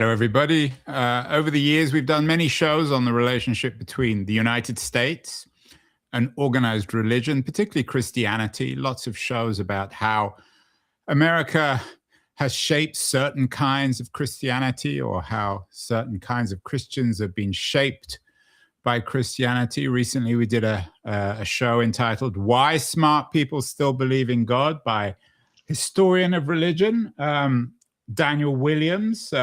Hello, everybody. Over the years, we've done many shows on the relationship between the United States and organized religion, particularly Christianity. Lots of shows about how America has shaped certain kinds of Christianity or how certain kinds of Christians have been shaped by Christianity. Recently, we did a show entitled Why Smart People Still Believe in God by historian of religion, Daniel Williams,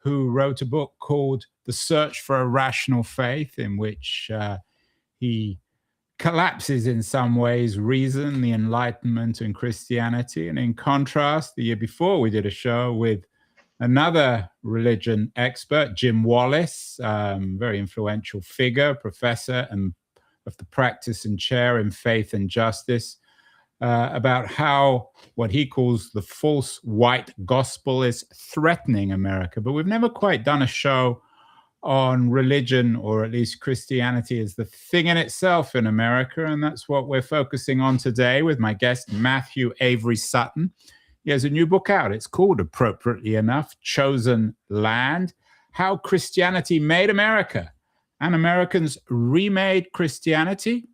who wrote a book called The Search for a Rational Faith, in which he collapses in some ways reason, the Enlightenment, and Christianity. And in contrast, the year before, we did a show with another religion expert, Jim Wallace, very influential figure, professor and of the practice and chair in faith and justice, about how what he calls the false white gospel is threatening America. But we've never quite done a show on religion, or at least Christianity as the thing in itself in America. And that's what we're focusing on today with my guest, Matthew Avery Sutton. He has a new book out. It's called, appropriately enough, Chosen Land: How Christianity Made America and Americans Remade Christianity.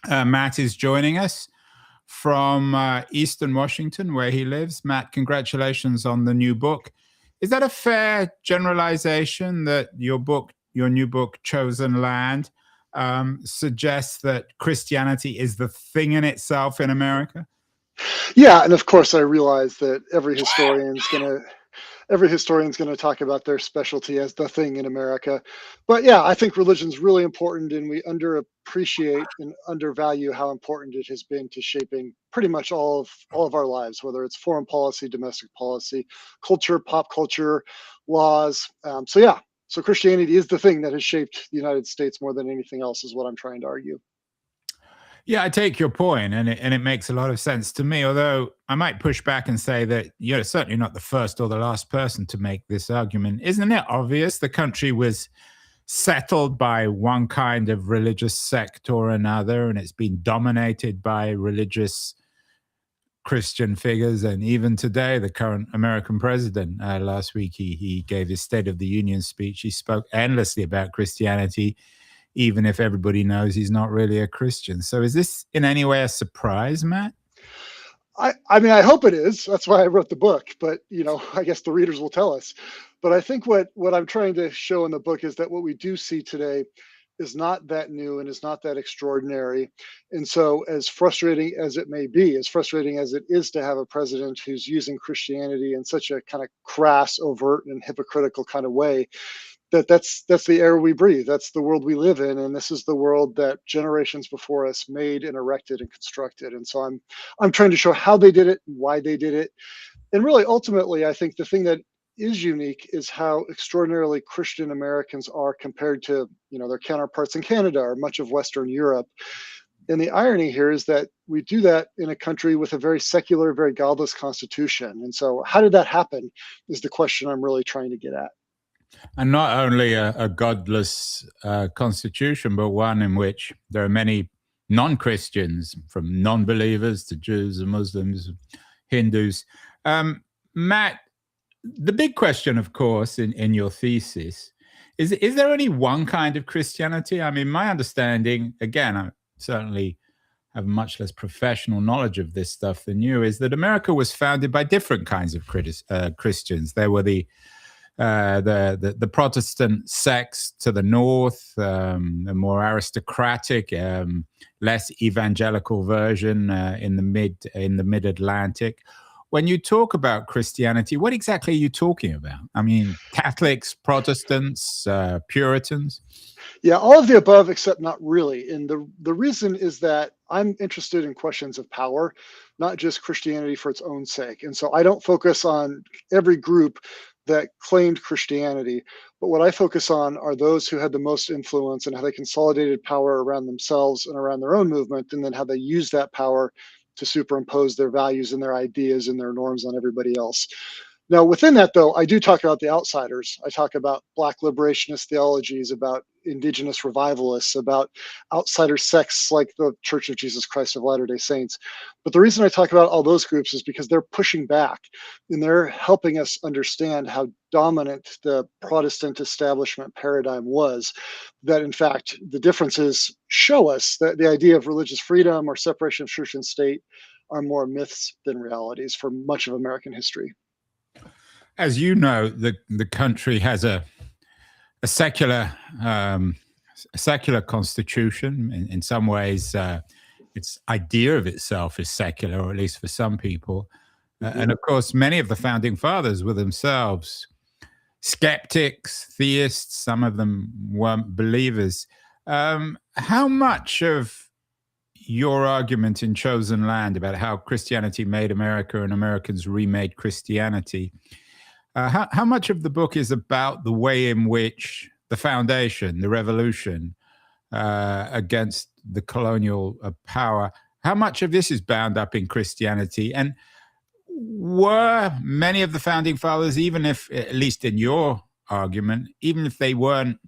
Matt is joining us from Eastern Washington, where he lives. Matt, congratulations on the new book. Is that a fair generalization that your new book, Chosen Land, suggests that Christianity is the thing in itself in America? Yeah, and of course I realize that every historian's going to talk about their specialty as the thing in America. But yeah, I think religion's really important, and we underappreciate and undervalue how important it has been to shaping pretty much all of our lives, whether it's foreign policy, domestic policy, culture, pop culture, laws. So Christianity is the thing that has shaped the United States more than anything else, is what I'm trying to argue. Yeah, I take your point, and it makes a lot of sense to me, although I might push back and say that you're certainly not the first or the last person to make this argument. Isn't it obvious the country was settled by one kind of religious sect or another, and it's been dominated by religious Christian figures? And even today, the current American president, last week, he gave his State of the Union speech. He spoke endlessly about Christianity, even if everybody knows he's not really a Christian. So is this in any way a surprise, Matt? I mean, I hope it is. That's why I wrote the book. But, I guess the readers will tell us. But I think what I'm trying to show in the book is that what we do see today is not that new and is not that extraordinary. And so, as frustrating as it may be, as frustrating as it is to have a president who's using Christianity in such a kind of crass, overt, and hypocritical kind of way, that's the air we breathe. That's the world we live in, and this is the world that generations before us made and erected and constructed. And so I'm trying to show how they did it, why they did it, and really ultimately, I think the thing that is unique is how extraordinarily Christian Americans are compared to their counterparts in Canada or much of Western Europe. And the irony here is that we do that in a country with a very secular, very godless constitution. And so, how did that happen? Is the question I'm really trying to get at. And not only a godless constitution, but one in which there are many non-Christians, from non-believers to Jews and Muslims, Hindus. Matt, the big question, of course, in your thesis is there only one kind of Christianity? I mean, my understanding, again, I certainly have much less professional knowledge of this stuff than you, is that America was founded by different kinds of Christians. There were the Protestant sects to the north, a more aristocratic, less evangelical version in the mid-Atlantic. When you talk about Christianity, what exactly are you talking about? I mean, Catholics, Protestants, Puritans? Yeah, all of the above, except not really. And the reason is that I'm interested in questions of power, not just Christianity for its own sake. And so I don't focus on every group that claimed Christianity, but what I focus on are those who had the most influence and how they consolidated power around themselves and around their own movement, and then how they used that power to superimpose their values and their ideas and their norms on everybody else. Now, within that, though, I do talk about the outsiders. I talk about Black liberationist theologies, about indigenous revivalists, about outsider sects like the Church of Jesus Christ of Latter-day Saints. But the reason I talk about all those groups is because they're pushing back and they're helping us understand how dominant the Protestant establishment paradigm was. That in fact, the differences show us that the idea of religious freedom or separation of church and state are more myths than realities for much of American history. As you know, the country has a secular constitution. In some ways, its idea of itself is secular, or at least for some people. And of course, many of the founding fathers were themselves skeptics, theists. Some of them weren't believers. How much of your argument in Chosen Land about how Christianity made America and Americans remade Christianity, how much of the book is about the way in which the foundation, the revolution against the colonial power, how much of this is bound up in Christianity? And were many of the founding fathers, even if, at least in your argument, even if they weren't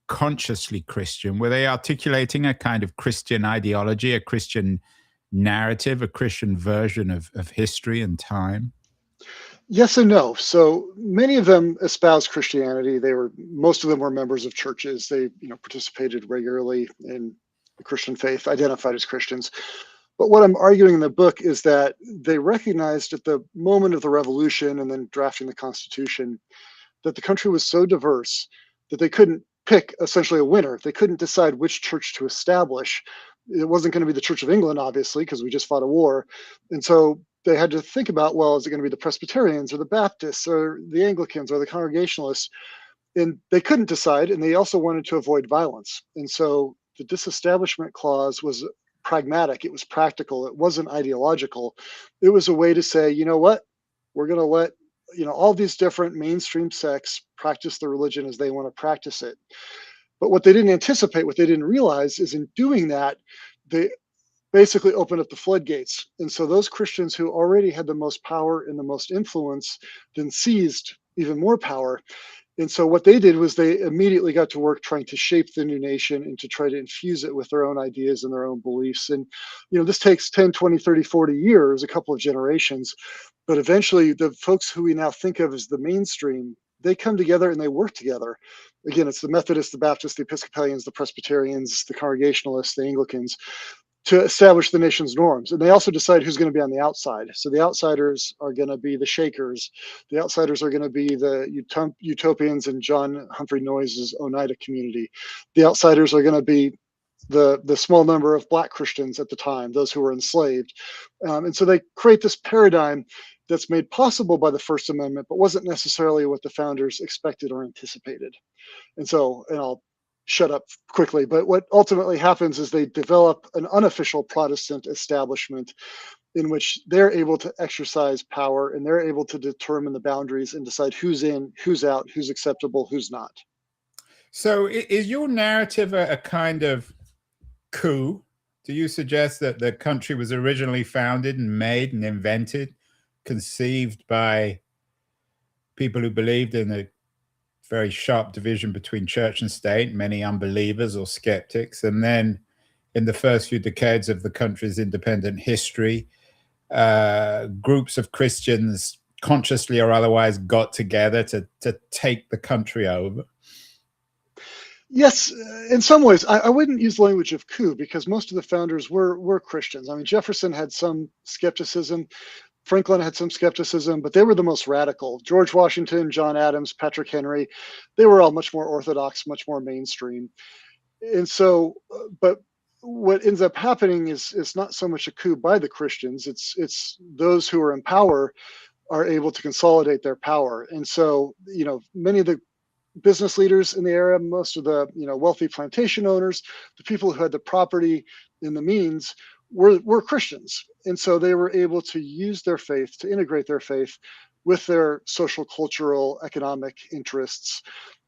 consciously Christian, were they articulating a kind of Christian ideology, a Christian narrative, a Christian version of history and time? Yes and no. So many of them espoused Christianity. Most of them were members of churches. They, participated regularly in the Christian faith, identified as Christians. But what I'm arguing in the book is that they recognized at the moment of the revolution and then drafting the Constitution that the country was so diverse that they couldn't pick essentially a winner. They couldn't decide which church to establish. It wasn't going to be the Church of England, obviously, because we just fought a war. And so they had to think about, well, is it going to be the Presbyterians or the Baptists or the Anglicans or the Congregationalists? And they couldn't decide. And they also wanted to avoid violence. And so the Disestablishment Clause was pragmatic. It was practical. It wasn't ideological. It was a way to say, you know what, we're going to let all these different mainstream sects practice the religion as they want to practice it. But what they didn't anticipate, what they didn't realize, is in doing that, they basically opened up the floodgates. And so those Christians who already had the most power and the most influence then seized even more power. And so what they did was they immediately got to work trying to shape the new nation and to try to infuse it with their own ideas and their own beliefs. And, this takes 10, 20, 30, 40 years, a couple of generations. But eventually the folks who we now think of as the mainstream, they come together and they work together. Again, it's the Methodists, the Baptists, the Episcopalians, the Presbyterians, the Congregationalists, the Anglicans, to establish the nation's norms. And they also decide who's going to be on the outside. So the outsiders are going to be the Shakers. The outsiders are going to be the Utopians and John Humphrey Noyes' Oneida community. The outsiders are going to be the small number of Black Christians at the time, those who were enslaved. And so they create this paradigm that's made possible by the First Amendment, but wasn't necessarily what the founders expected or anticipated. And I'll shut up quickly, but what ultimately happens is they develop an unofficial Protestant establishment in which they're able to exercise power and they're able to determine the boundaries and decide who's in, who's out, who's acceptable, who's not. So is your narrative a kind of coup? Do you suggest that the country was originally founded and made and invented, conceived by people who believed in a very sharp division between church and state, many unbelievers or skeptics, and then in the first few decades of the country's independent history, groups of Christians, consciously or otherwise, got together to take the country over? Yes, in some ways. I wouldn't use the language of coup because most of the founders were Christians. I mean, Jefferson had some skepticism. Franklin had some skepticism, but they were the most radical. George Washington, John Adams, Patrick Henry, they were all much more orthodox, much more mainstream. And so, but what ends up happening is it's not so much a coup by the Christians. It's those who are in power are able to consolidate their power. And so, many of the business leaders in the era, most of the wealthy plantation owners, the people who had the property and the means were Christians. And so they were able to use their faith, to integrate their faith with their social, cultural, economic interests.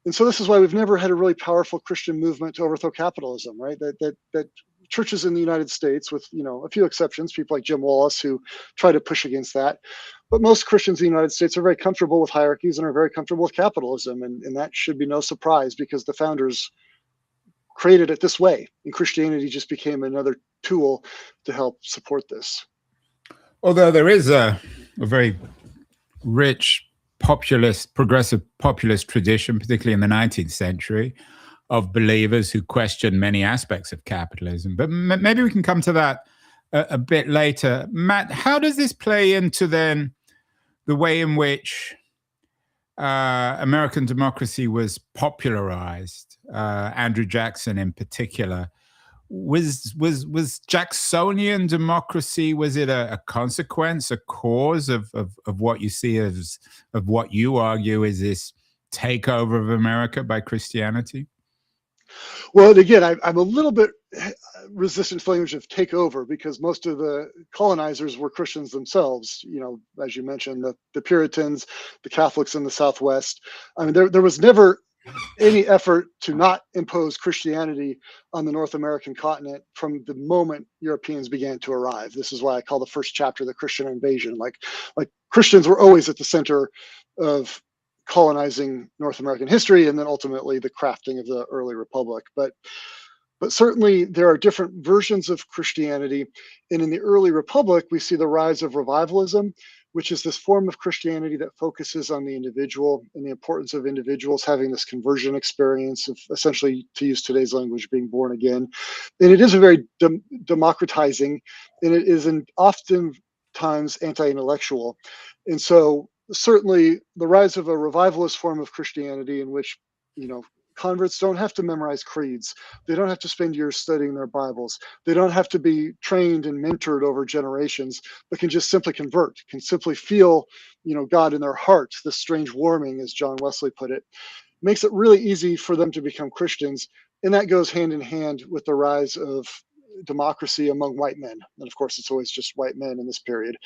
And so this is why we've never had a really powerful Christian movement to overthrow capitalism, right? That churches in the United States, with a few exceptions, people like Jim Wallace who try to push against that, but most Christians in the United States are very comfortable with hierarchies and are very comfortable with capitalism, and that should be no surprise because the founders created it this way, and Christianity just became another tool to help support this. Although there is a very rich progressive populist tradition, particularly in the 19th century, of believers who question many aspects of capitalism. But maybe we can come to that a bit later. Matt, how does this play into then the way in which American democracy was popularized? Andrew Jackson in particular. Was Jacksonian democracy, was it a consequence, a cause of what you see as, of what you argue is this takeover of America by Christianity? Well, again, I'm a little bit resistant to the language of takeover, because most of the colonizers were Christians themselves. You know, as you mentioned, the Puritans, the Catholics in the Southwest. I mean, there was never any effort to not impose Christianity on the North American continent from the moment Europeans began to arrive. This is why I call the first chapter the Christian invasion. Like Christians were always at the center of colonizing North American history, and then ultimately the crafting of the early republic. But certainly there are different versions of Christianity. And in the early republic, we see the rise of revivalism, which is this form of Christianity that focuses on the individual and the importance of individuals having this conversion experience of, essentially, to use today's language, being born again. And it is a very democratizing, and it is oftentimes anti-intellectual. And so certainly the rise of a revivalist form of Christianity, in which, you know, converts don't have to memorize creeds. They don't have to spend years studying their Bibles. They don't have to be trained and mentored over generations, but can just simply convert, can simply feel, you know, God in their hearts, this strange warming, as John Wesley put it. Makes it really easy for them to become Christians. And that goes hand in hand with the rise of democracy among white men. And of course, it's always just white men in this period.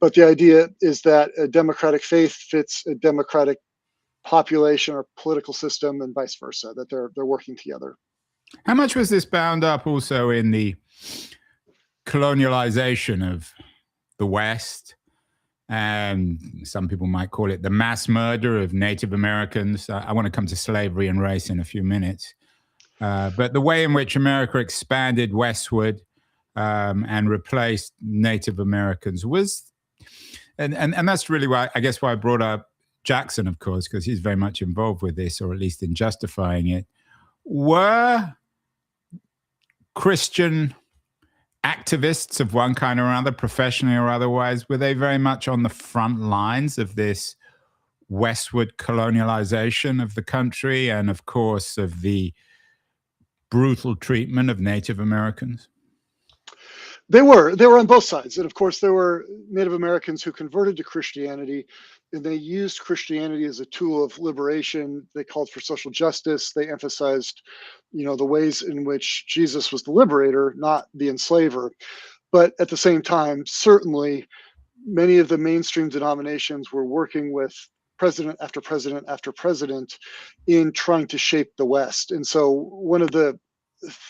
But the idea is that a democratic faith fits a democratic population or political system, and vice versa, that they're working together. How much was this bound up also in the colonialization of the West, and some people might call it the mass murder of Native Americans? I want to come to slavery and race in a few minutes. But the way in which America expanded westward and replaced Native Americans was, and that's really why, I guess, why I brought up Jackson, of course, because he's very much involved with this, or at least in justifying it. Were Christian activists of one kind or another, professionally or otherwise, were they very much on the front lines of this westward colonialization of the country, and of course of the brutal treatment of Native Americans? They were on both sides. And of course, there were Native Americans who converted to Christianity, and they used Christianity as a tool of liberation. They called for social justice. They emphasized, you know, the ways in which Jesus was the liberator, not the enslaver. But at the same time, certainly many of the mainstream denominations were working with president after president after president in trying to shape the West. And so one of the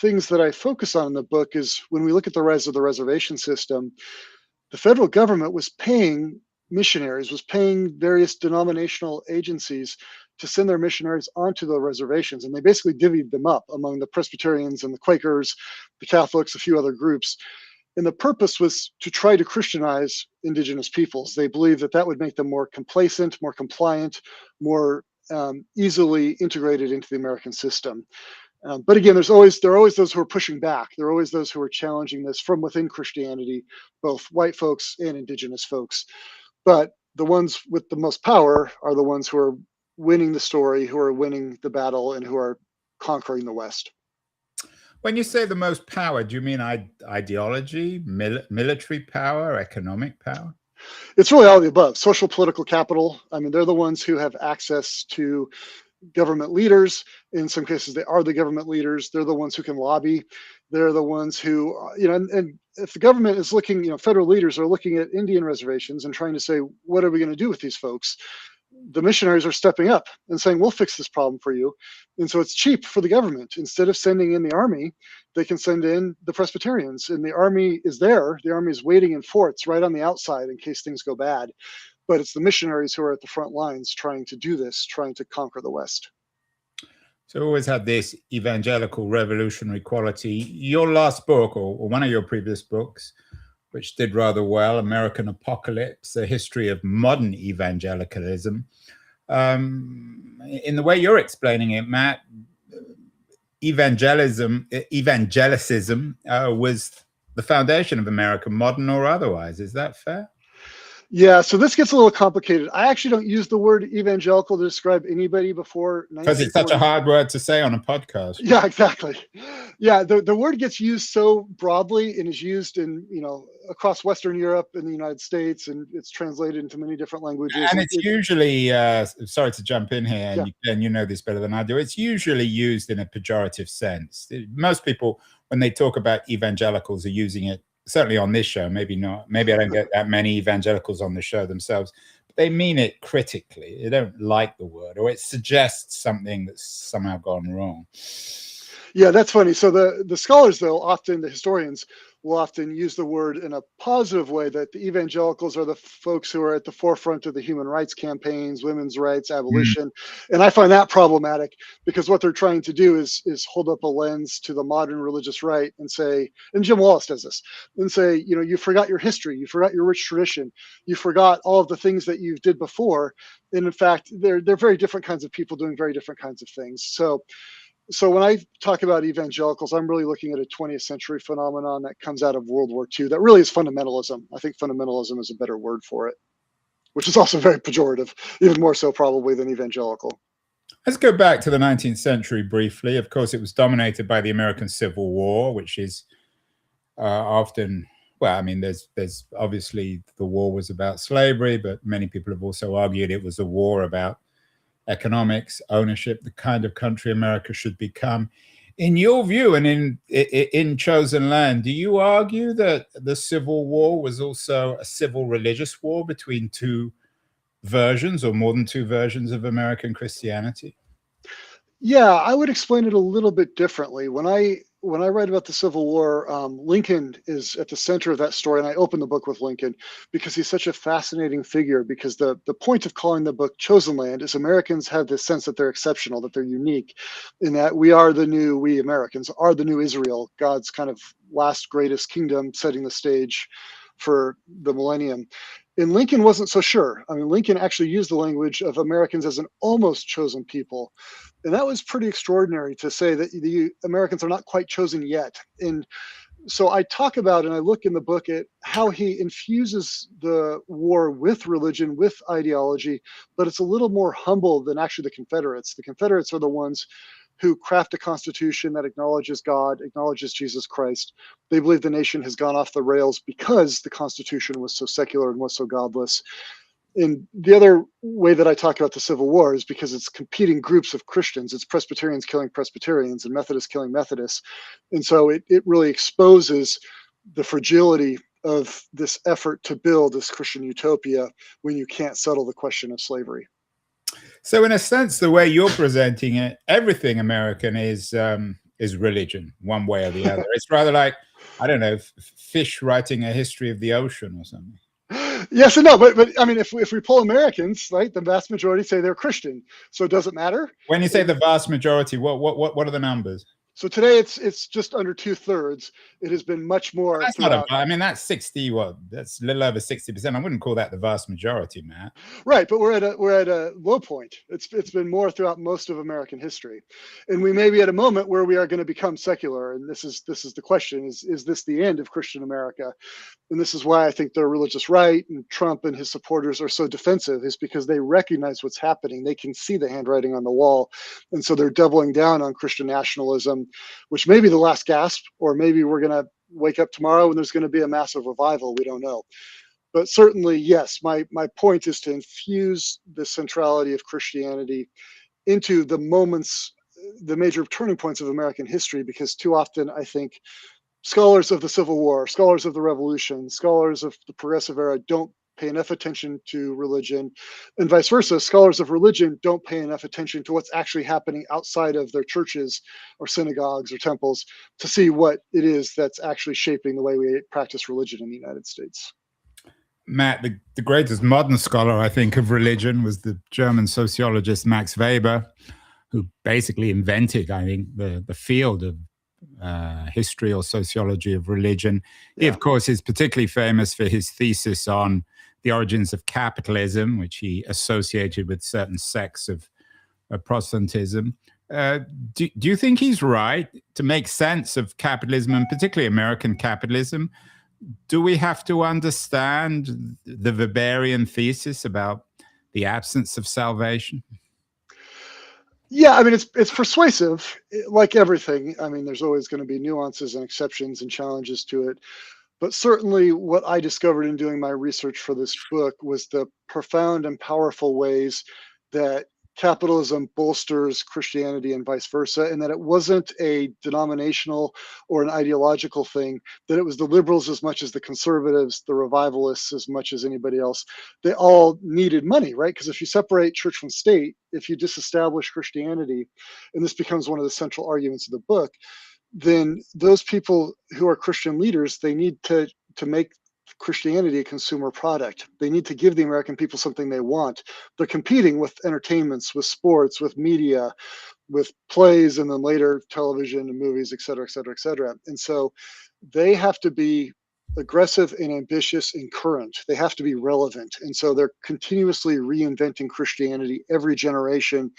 things that I focus on in the book is, when we look at the rise of the reservation system, the federal government was paying missionaries, was paying various denominational agencies to send their missionaries onto the reservations. And they basically divvied them up among the Presbyterians and the Quakers, the Catholics, a few other groups. And the purpose was to try to Christianize indigenous peoples. They believed that that would make them more complacent, more compliant, more easily integrated into the American system. But again, there are always those who are pushing back. There are always those who are challenging this from within Christianity, both white folks and indigenous folks. But the ones with the most power are the ones who are winning the story, who are winning the battle, and who are conquering the West. When you say the most power, do you mean ideology, military power, economic power? It's really all of the above. Social, political capital. I mean, they're the ones who have access to government leaders. In some cases, they are the government leaders. They're the ones who can lobby. They're the ones who, you know, and if the government is looking, you know, federal leaders are looking at Indian reservations and trying to say, what are we going to do with these folks? The missionaries are stepping up and saying, we'll fix this problem for you. And so it's cheap for the government. Instead of sending in the army, they can send in the Presbyterians, and the army is there. The army is waiting in forts right on the outside in case things go bad. But it's the missionaries who are at the front lines trying to do this, trying to conquer the West. So we always had this evangelical revolutionary quality. Your last book, or one of your previous books, which did rather well, American Apocalypse, A History of Modern Evangelicalism. In the way you're explaining it, Matt, evangelicism was the foundation of America, modern or otherwise. Is that fair? Yeah, so this gets a little complicated. I actually don't use the word evangelical to describe anybody before 1940. Because it's such a hard word to say on a podcast. Yeah, exactly. Yeah, the word gets used so broadly and is used in, across Western Europe and the United States, and it's translated into many different languages. And it's usually, sorry to jump in here, and yeah. you know this better than I do, it's usually used in a pejorative sense. Most people, when they talk about evangelicals, are using it, certainly on this show, maybe not. Maybe I don't get that many evangelicals on the show themselves, but they mean it critically. They don't like the word, or it suggests something that's somehow gone wrong. Yeah, that's funny. So the scholars, though, often the historians will often use the word in a positive way, that the evangelicals are the folks who are at the forefront of the human rights campaigns, women's rights, abolition. And I find that problematic, because what they're trying to do is hold up a lens to the modern religious right and say, and Jim Wallace does this, and say, you forgot your history, you forgot your rich tradition, you forgot all of the things that you did before. And in fact, they're very different kinds of people doing very different kinds of things. So when I talk about evangelicals, I'm really looking at a 20th century phenomenon that comes out of World War II. That really is fundamentalism. I think fundamentalism is a better word for it, which is also very pejorative, even more so probably than evangelical. Let's go back to the 19th century briefly. Of course, it was dominated by the American Civil War, which is often, well, I mean, there's obviously the war was about slavery, but many people have also argued it was a war about economics, ownership, the kind of country America should become. In your view, and in Chosen Land, do you argue that the Civil War was also a civil religious war between two versions, or more than two versions, of American Christianity? Yeah, I would explain it a little bit differently. When I write about the Civil War, Lincoln is at the center of that story, and I open the book with Lincoln because he's such a fascinating figure. Because the point of calling the book Chosen Land is Americans have this sense that they're exceptional, that they're unique, in that we Americans are the new Israel, God's kind of last greatest kingdom, setting the stage for the millennium. And Lincoln wasn't so sure. I mean, Lincoln actually used the language of Americans as an almost chosen people. And that was pretty extraordinary, to say that the Americans are not quite chosen yet. And so I talk about, and I look in the book at how he infuses the war with religion, with ideology, but it's a little more humble than actually the Confederates. The Confederates are the ones who craft a constitution that acknowledges God, acknowledges Jesus Christ. They believe the nation has gone off the rails because the Constitution was so secular and was so godless. And the other way that I talk about the Civil War is because it's competing groups of Christians. It's Presbyterians killing Presbyterians and Methodists killing Methodists. And so it really exposes the fragility of this effort to build this Christian utopia when you can't settle the question of slavery. So in a sense, the way you're presenting it, everything American is religion, one way or the other. It's rather like, I don't know, fish writing a history of the ocean or something. Yes and no, but I mean, if we poll Americans, right, the vast majority say they're Christian. So does it matter? When you say the vast majority, what are the numbers? So today it's just under 2/3. It has been much more. That's not I mean, that's 60. That's a little over 60%. I wouldn't call that the vast majority, Matt. Right, but we're at a low point. It's been more throughout most of American history, and we may be at a moment where we are going to become secular. And this is the question: is this the end of Christian America? And this is why I think the religious right and Trump and his supporters are so defensive, is because they recognize what's happening. They can see the handwriting on the wall. And so they're doubling down on Christian nationalism, which may be the last gasp, or maybe we're going to wake up tomorrow and there's going to be a massive revival. We don't know. But certainly, yes, my point is to infuse the centrality of Christianity into the moments, the major turning points of American history, because too often I think scholars of the Civil War, scholars of the Revolution, scholars of the Progressive Era don't pay enough attention to religion, and vice versa. Scholars of religion don't pay enough attention to what's actually happening outside of their churches or synagogues or temples to see what it is that's actually shaping the way we practice religion in the United States. Matt, the greatest modern scholar, I think, of religion was the German sociologist Max Weber. who basically invented, I think, the field of history or sociology of religion. He, Yeah. of course, is particularly famous for his thesis on the origins of capitalism, which he associated with certain sects of Protestantism. Do you think he's right to make sense of capitalism, and particularly American capitalism? Do we have to understand the Weberian thesis about the absence of salvation? Yeah, I mean, it's persuasive, like everything. I mean, there's always going to be nuances and exceptions and challenges to it. But certainly, what I discovered in doing my research for this book was the profound and powerful ways that capitalism bolsters Christianity and vice versa, and that it wasn't a denominational or an ideological thing, that it was the liberals as much as the conservatives, the revivalists as much as anybody else. They all needed money, right? Because if you separate church from state, if you disestablish Christianity, and this becomes one of the central arguments of the book, then those people who are Christian leaders, they need to make Christianity a consumer product. They need to give the American people something they want. They're competing with entertainments, with sports, with media, with plays, and then later television and movies, et cetera, et cetera, et cetera. And so they have to be aggressive and ambitious and current. They have to be relevant. And so they're continuously reinventing Christianity every generation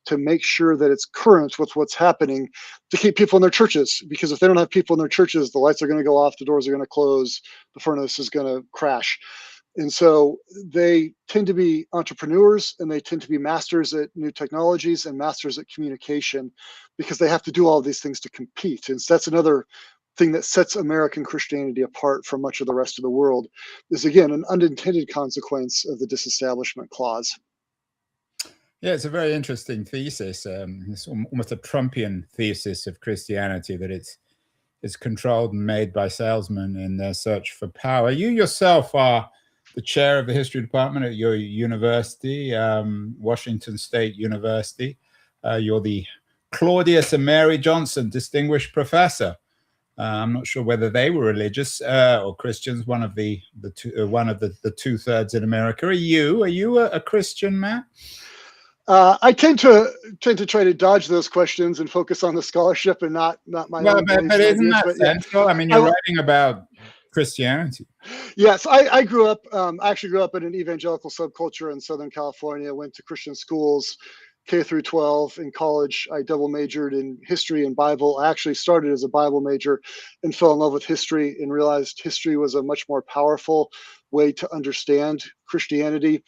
to make sure that it's current with what's happening, to keep people in their churches. Because if they don't have people in their churches, the lights are going to go off, the doors are going to close, the furnace is going to crash. And so they tend to be entrepreneurs, and they tend to be masters at new technologies and masters at communication, because they have to do all of these things to compete. And so that's another thing that sets American Christianity apart from much of the rest of the world, is again an unintended consequence of the disestablishment clause. Yeah, it's a very interesting thesis. It's almost a Trumpian thesis of Christianity, that it's controlled and made by salesmen in their search for power. You yourself are the chair of the history department at your university, Washington State University. You're the Claudius and Mary Johnson Distinguished Professor. I'm not sure whether they were religious or Christians. One of the two-thirds in America. Are you a Christian, Matt? I tend to try to dodge those questions and focus on the scholarship and not my own beliefs but and isn't ideas. that But yeah, central? I mean, you're writing about Christianity. yes, I grew up. I actually grew up in an evangelical subculture in Southern California. Went to Christian schools, K through 12. In college, I double majored in history and Bible. I actually started as a Bible major and fell in love with history and realized history was a much more powerful way to understand Christianity.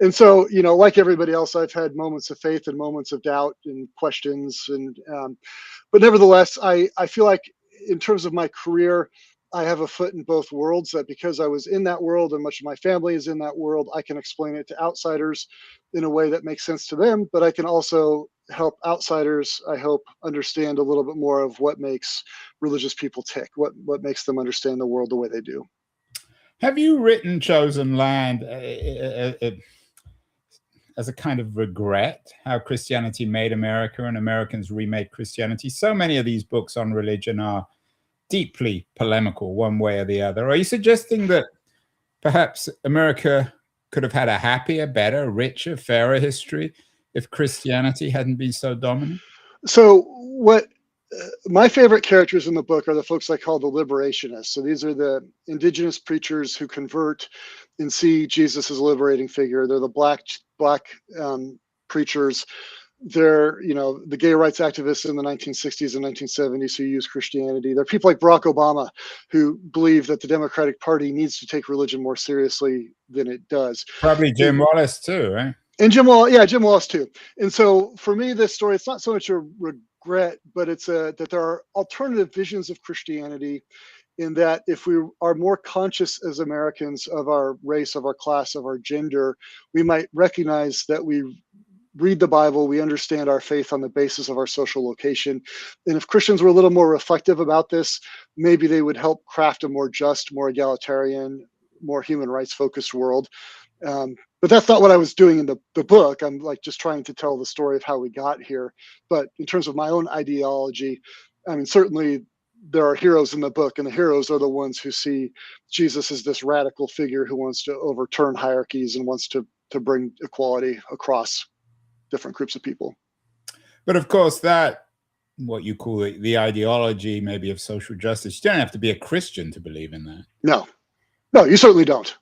And so, you know, like everybody else, I've had moments of faith and moments of doubt and questions. And but nevertheless, I feel like in terms of my career, I have a foot in both worlds, that because I was in that world and much of my family is in that world, I can explain it to outsiders in a way that makes sense to them. But I can also help outsiders, I hope, understand a little bit more of what makes religious people tick, what makes them understand the world the way they do. Have you written Chosen Land as a kind of regret, how Christianity made America and Americans remade Christianity? So many of these books on religion are deeply polemical one way or the other. Are you suggesting that perhaps America could have had a happier, better, richer, fairer history if Christianity hadn't been so dominant? So what my favorite characters in the book are the folks I call the liberationists. So these are the indigenous preachers who convert and see Jesus as a liberating figure. They're the black preachers. They're, you know, the gay rights activists in the 1960s and 1970s who use Christianity. There are people like Barack Obama who believe that the Democratic Party needs to take religion more seriously than it does. Probably Jim Wallace too, right? And Jim Wallace too. And so for me, this story, it's not so much a regret, but it's that there are alternative visions of Christianity, in that if we are more conscious as Americans of our race, of our class, of our gender, we might recognize that we read the Bible, we understand our faith on the basis of our social location. And if Christians were a little more reflective about this, maybe they would help craft a more just, more egalitarian, more human rights focused world. But that's not what I was doing in the book. I'm like just trying to tell the story of how we got here. But in terms of my own ideology, I mean, certainly there are heroes in the book, and the heroes are the ones who see Jesus as this radical figure who wants to overturn hierarchies and wants to bring equality across different groups of people. But of course, that what you call the ideology, maybe of social justice, you don't have to be a Christian to believe in that. No, you certainly don't.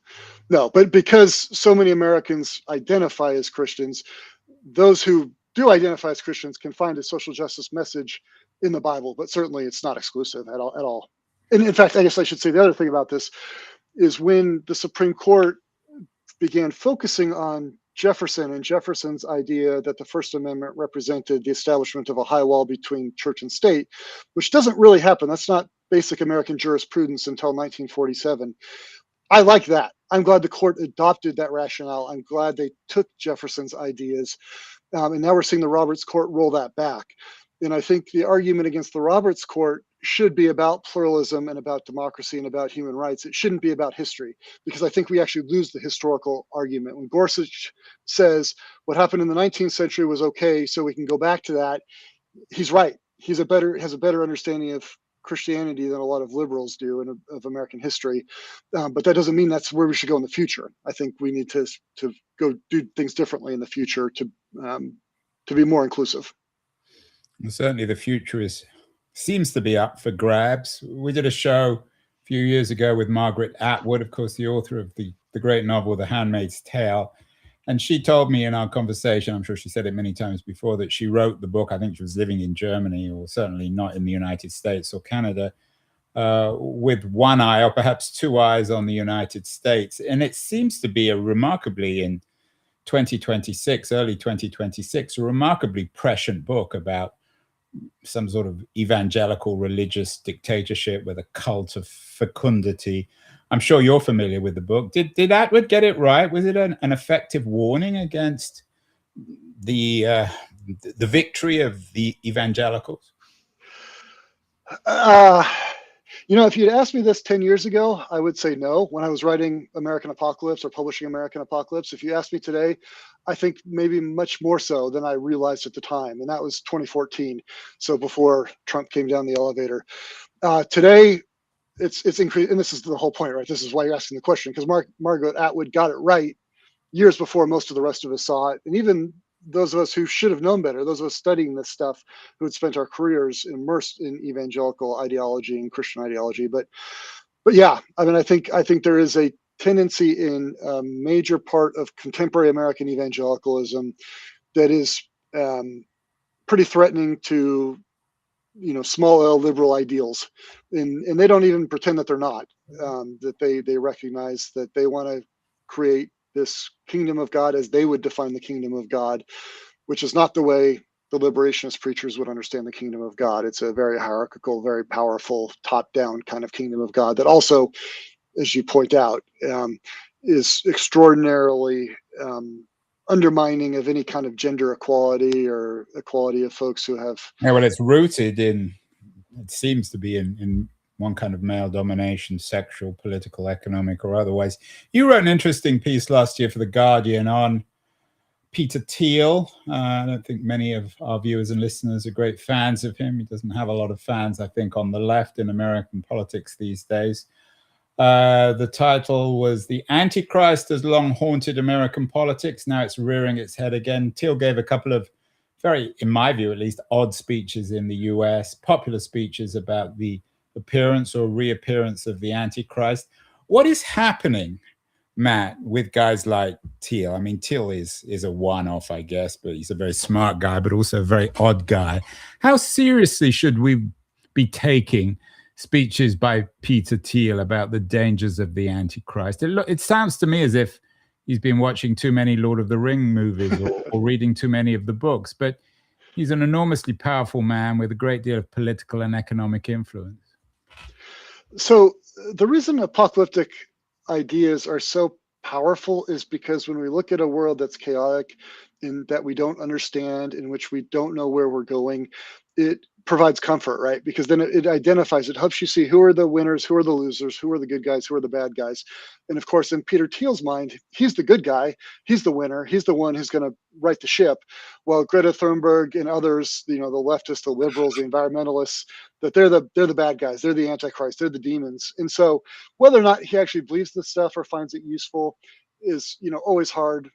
No, but because so many Americans identify as Christians, those who do identify as Christians can find a social justice message in the Bible, but certainly it's not exclusive at all. And in fact, I guess I should say the other thing about this is when the Supreme Court began focusing on Jefferson and Jefferson's idea that the First Amendment represented the establishment of a high wall between church and state, which doesn't really happen. That's not basic American jurisprudence until 1947. I like that. I'm glad the court adopted that rationale. I'm glad they took Jefferson's ideas. And now we're seeing the Roberts Court roll that back. And I think the argument against the Roberts Court should be about pluralism and about democracy and about human rights. It shouldn't be about history, because I think we actually lose the historical argument. When Gorsuch says what happened in the 19th century was okay, so we can go back to that, he's right. Has a better understanding of Christianity than a lot of liberals do and of American history. But that doesn't mean that's where we should go in the future. I think we need to go do things differently in the future to be more inclusive. And certainly the future seems to be up for grabs. We did a show a few years ago with Margaret Atwood, of course, the author of the great novel, The Handmaid's Tale. And she told me in our conversation, I'm sure she said it many times before, that she wrote the book, I think she was living in Germany, or certainly not in the United States or Canada, with one eye or perhaps two eyes on the United States. And it seems to be a remarkably, in 2026, early 2026, a remarkably prescient book about some sort of evangelical religious dictatorship with a cult of fecundity. I'm sure you're familiar with the book. Did Atwood get it right? Was it an effective warning against the victory of the evangelicals? If you'd asked me this 10 years ago, I would say no. When I was writing American Apocalypse or publishing American Apocalypse, if you asked me today, I think maybe much more so than I realized at the time. And that was 2014. So before Trump came down the elevator. Today, it's increased. And this is the whole point, right? This is why you're asking the question, because Margaret Atwood got it right years before most of the rest of us saw it. And even those of us who should have known better, those of us studying this stuff, who had spent our careers immersed in evangelical ideology and Christian ideology. But yeah, I mean, I think there is a tendency in a major part of contemporary American evangelicalism that is pretty threatening to, small L liberal ideals, and they don't even pretend that they're not. That they recognize that they want to create this kingdom of God as they would define the kingdom of God, which is not the way the liberationist preachers would understand the kingdom of God. It's a very hierarchical, very powerful, top-down kind of kingdom of God that also, as you point out, is extraordinarily undermining of any kind of gender equality or equality of folks who have. Yeah, well, it's rooted in, it seems to be in one kind of male domination, sexual, political, economic, or otherwise. You wrote an interesting piece last year for The Guardian on Peter Thiel. I don't think many of our viewers and listeners are great fans of him. He doesn't have a lot of fans, I think, on the left in American politics these days. The title was "The Antichrist Has Long Haunted American Politics. Now it's rearing its head again." Thiel gave a couple of very, in my view at least, odd speeches in the US, popular speeches about the appearance or reappearance of the Antichrist. What is happening, Matt, with guys like Thiel? I mean, Thiel is a one-off, I guess, but he's a very smart guy, but also a very odd guy. How seriously should we be taking speeches by Peter Thiel about the dangers of the Antichrist? It sounds to me as if he's been watching too many Lord of the Ring movies or reading too many of the books, but he's an enormously powerful man with a great deal of political and economic influence. So the reason apocalyptic ideas are so powerful is because when we look at a world that's chaotic and that we don't understand, in which we don't know where we're going, it provides comfort, right? Because then it identifies, it helps you see who are the winners, who are the losers, who are the good guys, who are the bad guys. And of course, in Peter Thiel's mind, he's the good guy, he's the winner, he's the one who's going to right the ship. While Greta Thunberg and others, the leftists, the liberals, the environmentalists, that they're the bad guys, they're the Antichrist, they're the demons. And so whether or not he actually believes this stuff or finds it useful is, always hard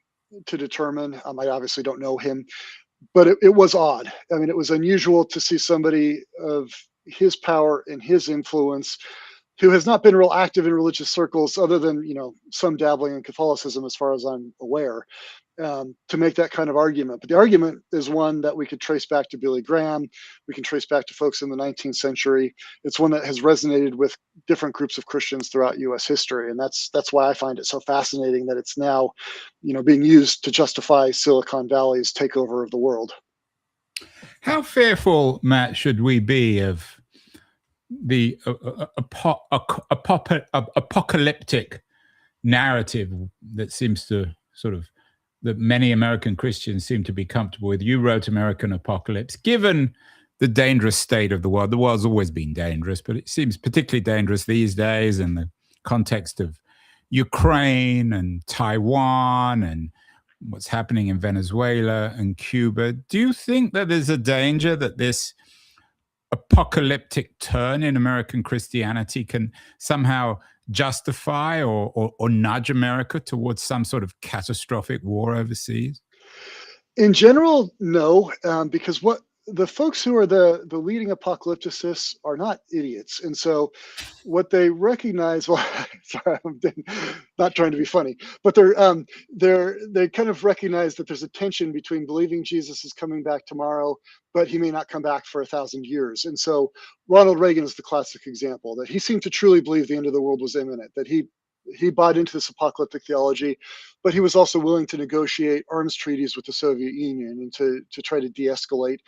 to determine. I obviously don't know him. but it was odd. I mean, it was unusual to see somebody of his power and his influence who has not been real active in religious circles other than, some dabbling in Catholicism, as far as I'm aware, to make that kind of argument. But the argument is one that we could trace back to Billy Graham. We can trace back to folks in the 19th century. It's one that has resonated with different groups of Christians throughout U.S. history, and that's why I find it so fascinating that it's now, being used to justify Silicon Valley's takeover of the world. How fearful, Matt, should we be of the apocalyptic narrative that seems to that many American Christians seem to be comfortable with? You wrote American Apocalypse. Given the dangerous state of the world's always been dangerous, but it seems particularly dangerous these days in the context of Ukraine and Taiwan and what's happening in Venezuela and Cuba. Do you think that there's a danger that this apocalyptic turn in American Christianity can somehow justify or nudge America towards some sort of catastrophic war overseas? In general, no, because what the folks who are the leading apocalypticists are not idiots, and so what they recognize. Well, sorry, I'm not trying to be funny, but they kind of recognize that there's a tension between believing Jesus is coming back tomorrow, but he may not come back for 1,000 years. And so Ronald Reagan is the classic example, that he seemed to truly believe the end of the world was imminent, that he bought into this apocalyptic theology, but he was also willing to negotiate arms treaties with the Soviet Union and to try to de-escalate.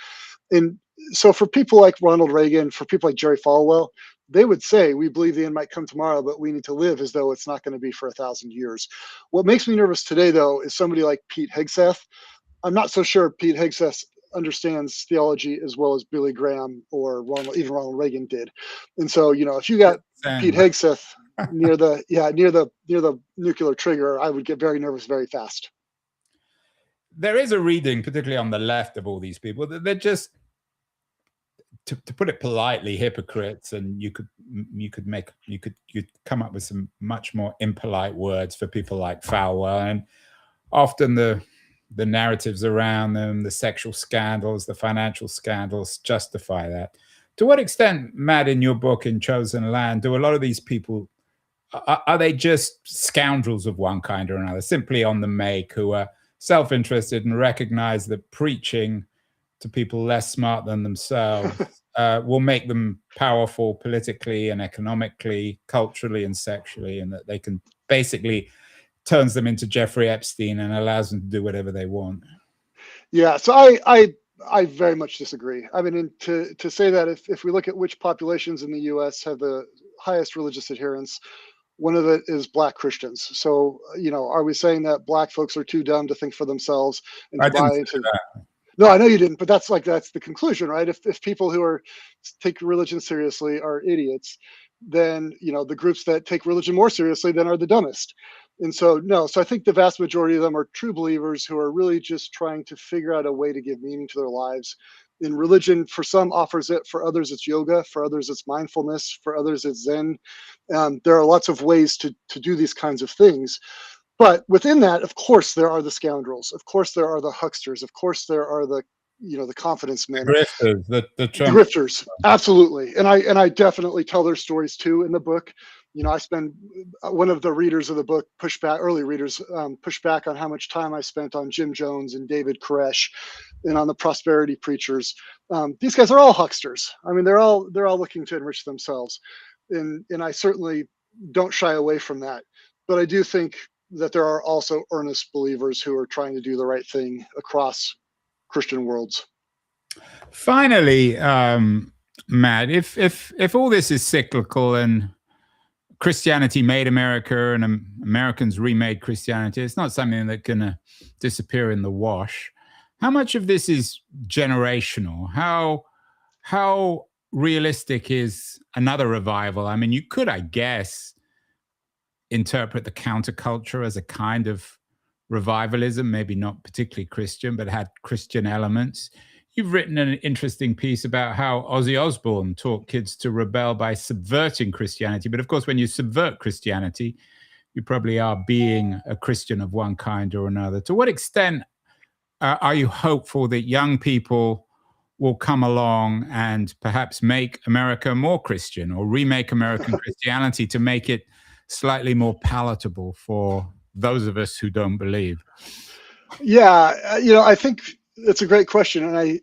And so for people like Ronald Reagan, for people like Jerry Falwell, they would say, we believe the end might come tomorrow, but we need to live as though it's not going to be for 1,000 years. What makes me nervous today, though, is somebody like Pete Hegseth. I'm not so sure Pete Hegseth understands theology as well as Billy Graham or even Ronald Reagan did. And so, if you got Pete Hegseth near the nuclear trigger, I would get very nervous very fast. There is a reading, particularly on the left, of all these people that they're just, to put it politely, hypocrites, and you could come up with some much more impolite words for people like Falwell, and often the narratives around them, the sexual scandals, the financial scandals, justify that. To what extent, Matt, in your book In Chosen Land, do a lot of these people, are they just scoundrels of one kind or another, simply on the make, who are self-interested and recognize that preaching to people less smart than themselves will make them powerful politically and economically, culturally and sexually, and that they can basically turns them into Jeffrey Epstein and allows them to do whatever they want? Yeah, so I very much disagree. I mean, to say that if we look at which populations in the U.S. have the highest religious adherence, one of it is Black Christians. So, are we saying that Black folks are too dumb to think for themselves and to buy into that? No, I know you didn't, but that's the conclusion, right? If people who take religion seriously are idiots, then the groups that take religion more seriously then are the dumbest. And so I think the vast majority of them are true believers who are really just trying to figure out a way to give meaning to their lives. And religion, for some, offers it. For others, it's yoga. For others, it's mindfulness. For others, it's Zen. There are lots of ways to do these kinds of things. But within that, of course, there are the scoundrels. Of course, there are the hucksters. Of course, there are the confidence men. Grifters, the grifters, absolutely. And I definitely tell their stories too in the book. I spend, one of the readers of the book early readers push back on how much time I spent on Jim Jones and David Koresh and on the prosperity preachers. These guys are all hucksters. I mean, they're all looking to enrich themselves. And I certainly don't shy away from that. But I do think that there are also earnest believers who are trying to do the right thing across Christian worlds. Finally, Matt, if all this is cyclical and Christianity made America and Americans remade Christianity, it's not something that can disappear in the wash. How much of this is generational? How realistic is another revival? I mean, you could, I guess, interpret the counterculture as a kind of revivalism, maybe not particularly Christian, but had Christian elements. You've written an interesting piece about how Ozzy Osbourne taught kids to rebel by subverting Christianity. But of course, when you subvert Christianity, you probably are being a Christian of one kind or another. To what extent are you hopeful that young people will come along and perhaps make America more Christian, or remake American Christianity to make it slightly more palatable for those of us who don't believe? Yeah, I think it's a great question, and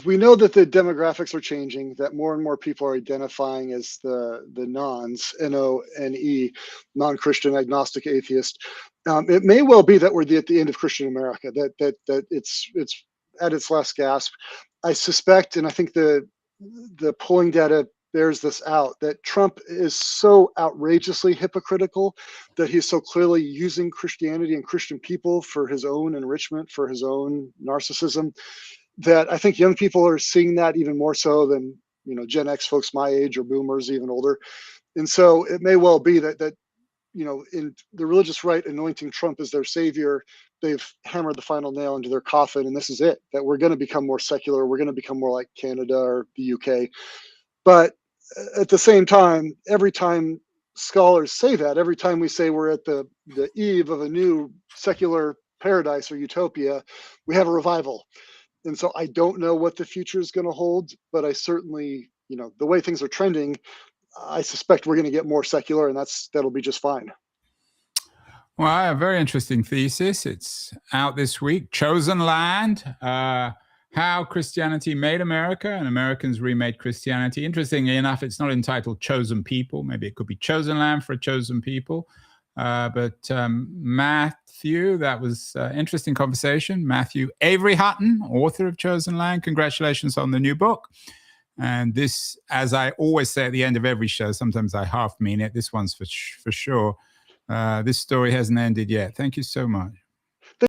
we know that the demographics are changing, that more and more people are identifying as the nons, N-O-N-E, non-Christian, agnostic, atheist. It may well be that we're at the end of Christian America, that it's at its last gasp. I suspect, and I think the polling data bears this out, that Trump is so outrageously hypocritical, that he's so clearly using Christianity and Christian people for his own enrichment, for his own narcissism, that I think young people are seeing that even more so than Gen X folks my age, or boomers even older. And so it may well be that in the religious right anointing Trump as their savior, they've hammered the final nail into their coffin, and this is it, that we're going to become more secular, we're going to become more like Canada or the UK. But at the same time, every time scholars say that, every time we say we're at the eve of a new secular paradise or utopia, we have a revival. And so I don't know what the future is going to hold, but I certainly, the way things are trending, I suspect we're going to get more secular, and that'll be just fine. Well, a very interesting thesis. It's out this week. Chosen Land, How Christianity Made America and Americans Remade Christianity. Interestingly enough, it's not entitled Chosen People. Maybe it could be Chosen Land for a Chosen People. But Matthew, that was interesting conversation. Matthew Avery Hutton, author of Chosen Land. Congratulations on the new book. And this, as I always say at the end of every show, sometimes I half mean it, this one's for sure. This story hasn't ended yet. Thank you so much.